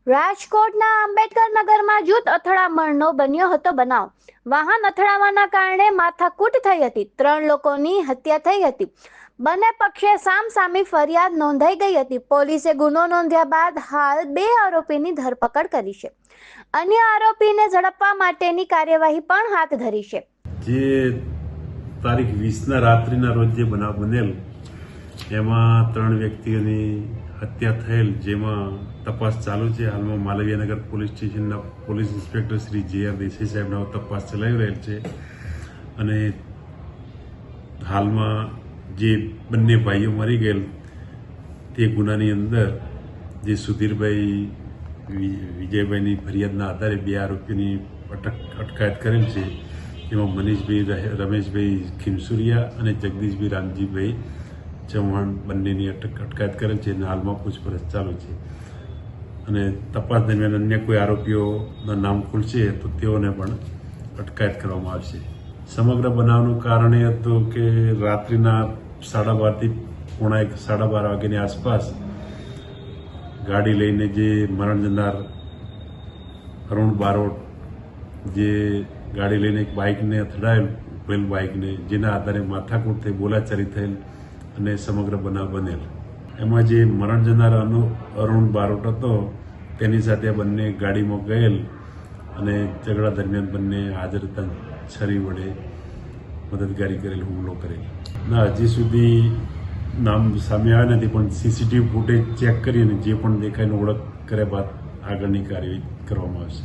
રાજકોટના આંબેડકર નગરમાં જૂથ અથડામણનો બન્યો હતો બનાવ. વાહન અથડાવાના કારણે માથાકૂટ થઈ હતી. 3 લોકોની હત્યા થઈ હતી. બંને પક્ષે સામસામી ફરિયાદ નોંધાઈ ગઈ હતી. પોલીસે ગુનો નોંધ્યા બાદ હાલ 2 આરોપીની ધરપકડ કરી છે. અન્ય આરોપીને ઝડપવા માટેની કાર્યવાહી પણ હાથ ધરી છે. જે તારીખ 20ના રાત્રિના રોજ જે બનાવ બનેલ એમાં 3 વ્યક્તિઓની હત્યા થયેલ, જેમાં તપાસ ચાલુ છે. હાલમાં માલવીયાનગર પોલીસ સ્ટેશનના પોલીસ ઇન્સ્પેક્ટર શ્રી જે.આર. દેસાઈ સાહેબનો તપાસ ચલાવી રહેલ છે. અને હાલમાં જે બંને ભાઈઓ મરી ગયેલ તે ગુનાની અંદર જે સુધીરભાઈ વિજયભાઈની ફરિયાદના આધારે 2 આરોપીની અટકાયત કરેલ છે. એમાં મનીષભાઈ રમેશભાઈ ખીમસુરિયા અને જગદીશભાઈ રામજીભાઈ ચૌહાણ બંનેની અટકાયત કરેલ છે અને હાલમાં પૂછપરછ ચાલુ છે. અને તપાસ દરમિયાન અન્ય કોઈ આરોપીઓના નામ ખુલશે તો તેઓને પણ અટકાયત કરવામાં આવશે. સમગ્ર બનાવનું કારણ એ હતું કે રાત્રિના 12:30 થી 1:30 વાગ્યાની આસપાસ ગાડી લઈને જે મરણ જનાર અરુણ બારોટ જે ગાડી લઈને એક બાઇકને અથડાયેલ બાઇકને, જેના આધારે માથાકૂટ થઈ, બોલાચાલી થયેલ અને સમગ્ર બનાવ બનેલ. એમાં જે મરણ જનાર અરુણ બારોટ હતો તેની સાથે બંને ગાડીમાં ગયેલ અને ઝઘડા દરમિયાન બંને હાજર હતા છરી વડે મદદગારી કરેલ, હુમલો કરેલ. ના, હજી સુધી નામ સામે આવ્યા નથી, પણ સીસીટીવી ફૂટેજ ચેક કરીને જે પણ દેખાયને ઓળખ કર્યા બાદ આગળની કાર્યવાહી કરવામાં આવશે.